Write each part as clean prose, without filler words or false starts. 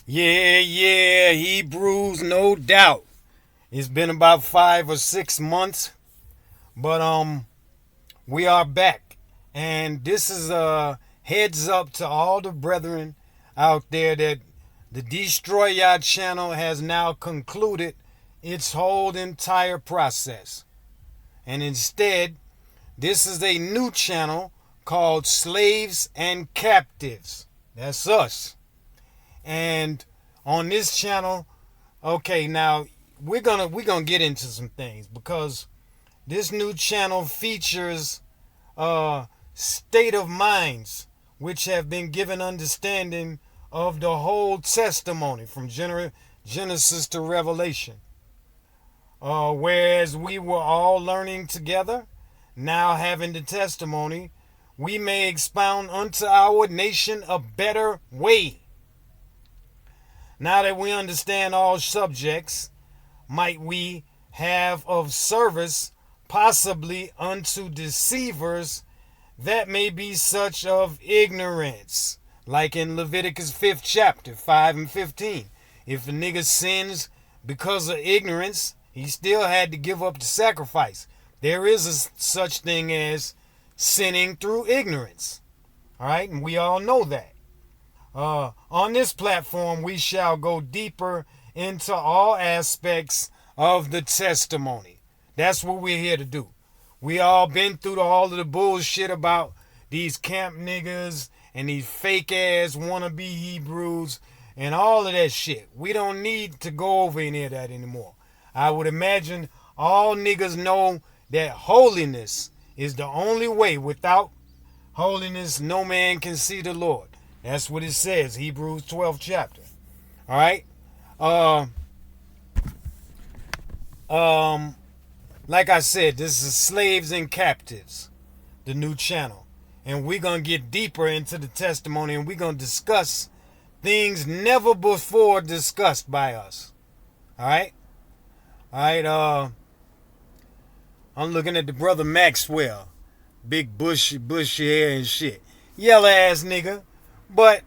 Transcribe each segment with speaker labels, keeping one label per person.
Speaker 1: Yeah, Hebrews, no doubt. It's been about 5 or 6 months, but we are back, and this is a heads up to all the brethren out there that the Destroy Yah channel has now concluded its whole entire process, and instead, this is a new channel called Slaves and Captives. That's us, and on this channel. Okay, now we're gonna get into some things because this new channel features state of minds which have been given understanding of the whole testimony from Genesis to Revelation. Whereas we were all learning together, now having the testimony, we may expound unto our nation a better way. Now that we understand all subjects, might we have of service possibly unto deceivers that may be such of ignorance, like in Leviticus 5th chapter 5 and 15. If a nigga sins because of ignorance, he still had to give up the sacrifice. There is a such thing as sinning through ignorance. All right, and we all know that. On this platform, we shall go deeper into all aspects of the testimony. That's what we're here to do. We all been through all of the bullshit about these camp niggas and these fake ass wannabe Hebrews and all of that shit. We don't need to go over any of that anymore. I would imagine all niggas know that holiness is the only way. Without holiness, no man can see the Lord. That's what it says, Hebrews 12th chapter. All right? Uh, um, like I said, this is Slaves and Captives, the new channel. And we're going to get deeper into the testimony and we're going to discuss things never before discussed by us. All right? All right, I'm looking at the brother Maxwell. Big bushy hair and shit. Yellow ass nigga. But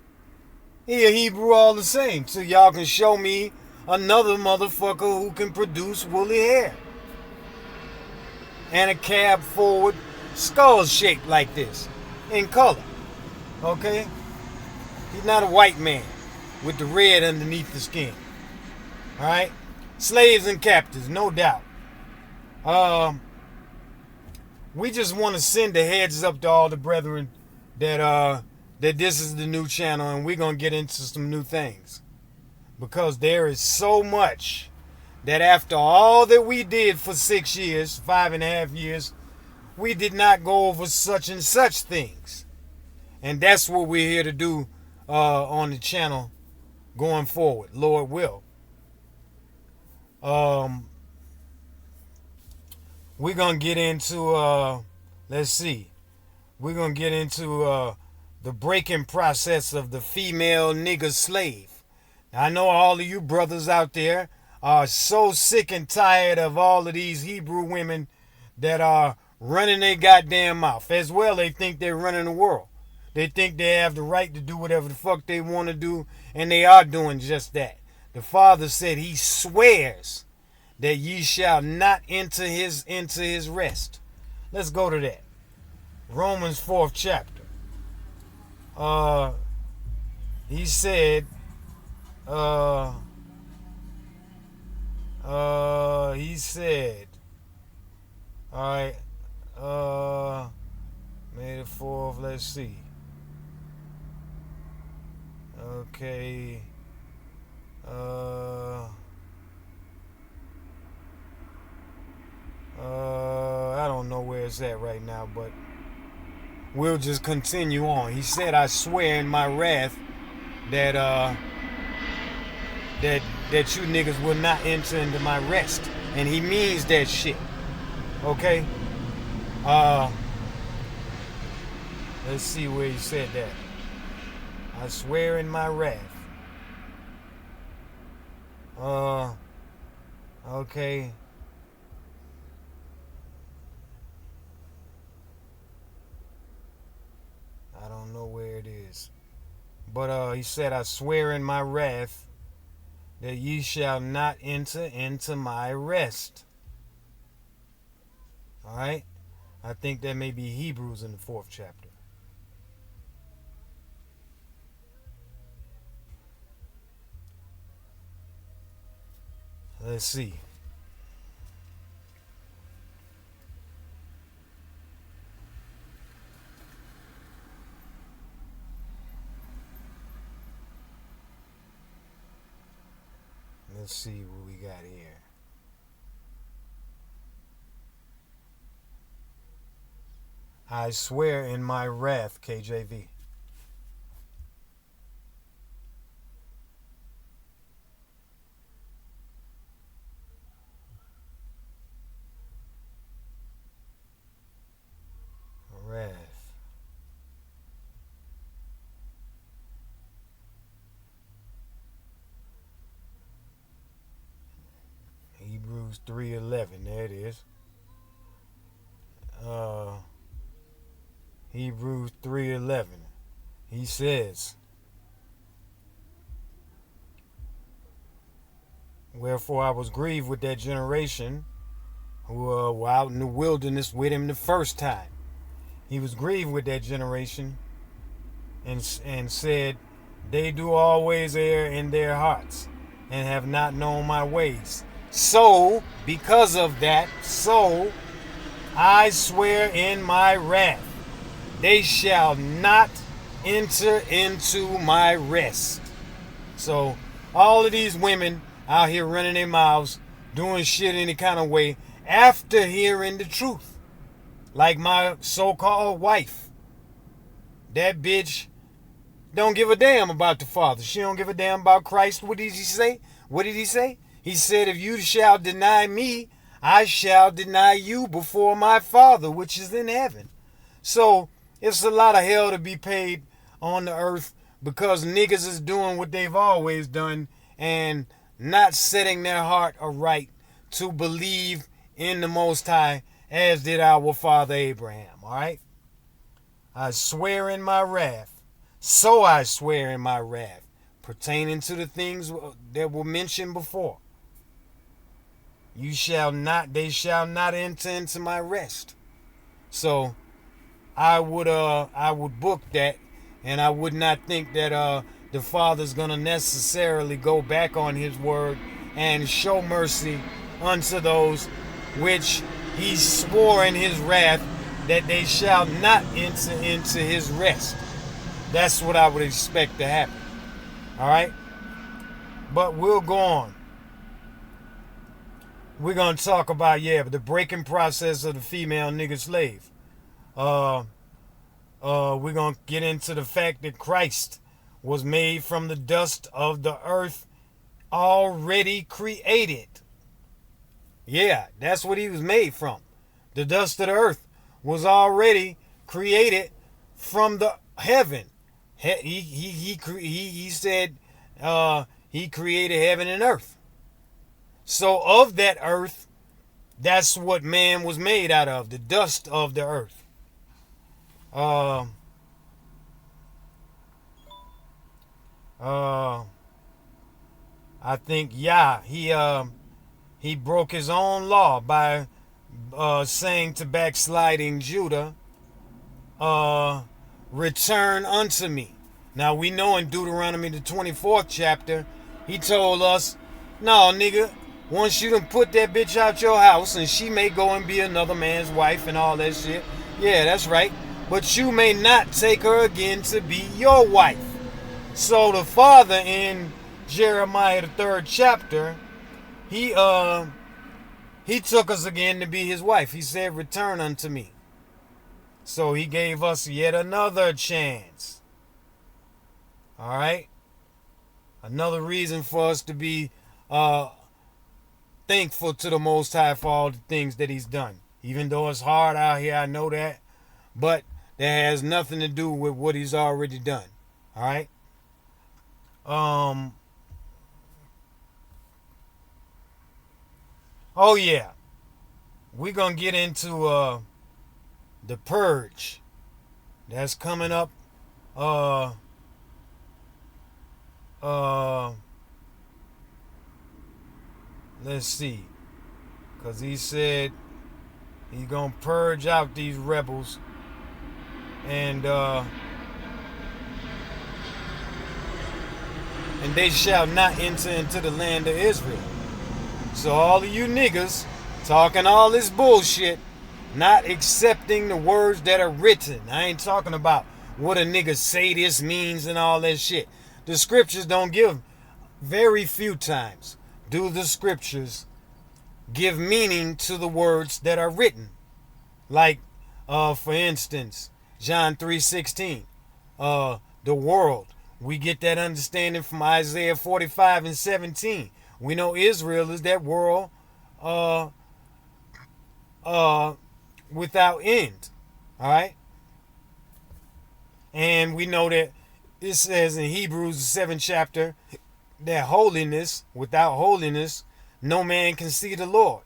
Speaker 1: he a Hebrew all the same. So y'all can show me another motherfucker who can produce woolly hair. And a cab forward skull shaped like this. In color. Okay? He's not a white man with the red underneath the skin. Alright? Slaves and captives, no doubt. We just want to send a heads up to all the brethren that this is the new channel and we're gonna get into some new things. Because there is so much that after all that we did for 6 years, 5.5 years, we did not go over such and such things. And that's what we're here to do on the channel going forward, Lord will. We're gonna get into let's see. We're gonna get into the breaking process of the female nigger slave. I know all of you brothers out there are so sick and tired of all of these Hebrew women that are running their goddamn mouth. As well, they think they're running the world. They think they have the right to do whatever the fuck they want to do, and they are doing just that. The Father said he swears that ye shall not enter his rest. Let's go to that. Romans 4th chapter. He said, alright, May the 4th, let's see. Okay, I don't know where it's at right now, but we'll just continue on. He said, I swear in my wrath that that you niggas will not enter into my rest. And he means that shit. Okay? Let's see where he said that. I swear in my wrath. Okay. I don't know where it is. But he said, I swear in my wrath that ye shall not enter into my rest. All right? I think that may be Hebrews in the 4th chapter. Let's see. Let's see what we got here. I swear in my wrath, KJV. Wrath. Hebrews 3:11. There it is. Hebrews 3:11. He says, wherefore I was grieved with that generation who were out in the wilderness with him the first time. He was grieved with that generation and said, they do always err in their hearts and have not known my ways. So, because of that, I swear in my wrath, they shall not enter into my rest. So, all of these women out here running their mouths, doing shit any kind of way, after hearing the truth. Like my so-called wife. That bitch don't give a damn about the Father. She don't give a damn about Christ. What did he say? What did he say? He said, if you shall deny me, I shall deny you before my Father, which is in heaven. So, it's a lot of hell to be paid on the earth because niggas is doing what they've always done and not setting their heart aright to believe in the Most High as did our father Abraham. All right? I swear in my wrath. So I swear in my wrath, pertaining to the things that were mentioned before. They shall not enter into my rest. So I would book that, and I would not think that the Father's gonna necessarily go back on his word and show mercy unto those which he swore in his wrath that they shall not enter into his rest. That's what I would expect to happen. All right? But we'll go on. We're going to talk about, the breaking process of the female nigga slave. We're going to get into the fact that Christ was made from the dust of the earth already created. Yeah, that's what he was made from. The dust of the earth was already created from the heaven. He said he created heaven and earth. So of that earth, that's what man was made out of, the dust of the earth. I think he broke his own law by saying to backsliding Judah, return unto me. Now we know in Deuteronomy the 24th chapter, he told us, no nigga, once you done put that bitch out your house and she may go and be another man's wife and all that shit. Yeah, that's right. But you may not take her again to be your wife. So the Father in Jeremiah the 3rd chapter, he took us again to be his wife. He said, return unto me. So he gave us yet another chance. All right? Another reason for us to be thankful to the Most High for all the things that he's done. Even though it's hard out here, I know that. But that has nothing to do with what he's already done. All right? Oh, yeah. We're going to get into the purge that's coming up Let's see. Because he said he's going to purge out these rebels. And they shall not enter into the land of Israel. So all of you niggas talking all this bullshit, not accepting the words that are written. I ain't talking about what a nigga say this means and all that shit. The scriptures don't give, very few times do the scriptures give meaning to the words that are written. Like, for instance, John 3:16, the world. We get that understanding from Isaiah 45 and 17. We know Israel is that world without end. All right? And we know that it says in Hebrews, the 7th chapter, that holiness, without holiness, no man can see the Lord.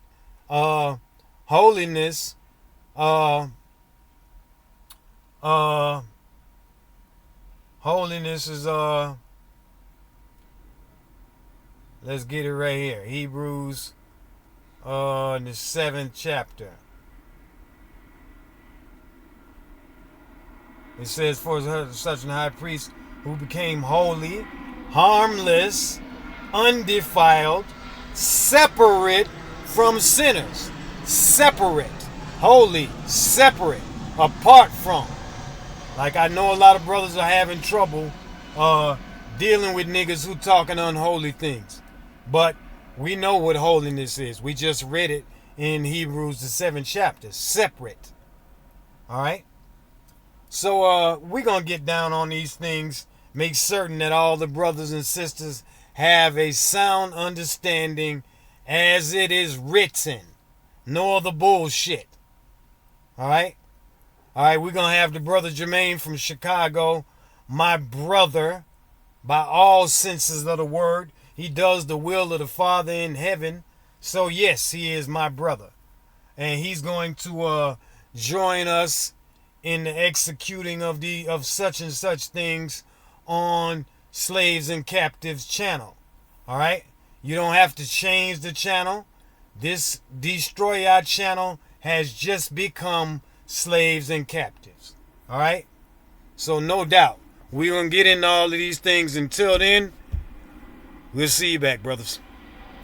Speaker 1: Holiness, holiness is, let's get it right here. Hebrews, in the 7th chapter. It says, for such an high priest who became holy, harmless, undefiled, separate from sinners. Separate. Holy. Separate. Apart from. Like, I know a lot of brothers are having trouble dealing with niggas who talking unholy things. But we know what holiness is. We just read it in Hebrews, the 7th chapter. Separate. Alright? So we're going to get down on these things. Make certain that all the brothers and sisters have a sound understanding as it is written. No other bullshit. Alright? Alright, we're going to have the brother Jermaine from Chicago. My brother, by all senses of the word. He does the will of the Father in heaven. So yes, he is my brother. And he's going to join us in the executing of such and such things on Slaves and Captives channel. Alright? You don't have to change the channel. This Destroy Our channel has just become Slaves and Captives. Alright? So no doubt, we're going to get into all of these things. Until then, we'll see you back, brothers.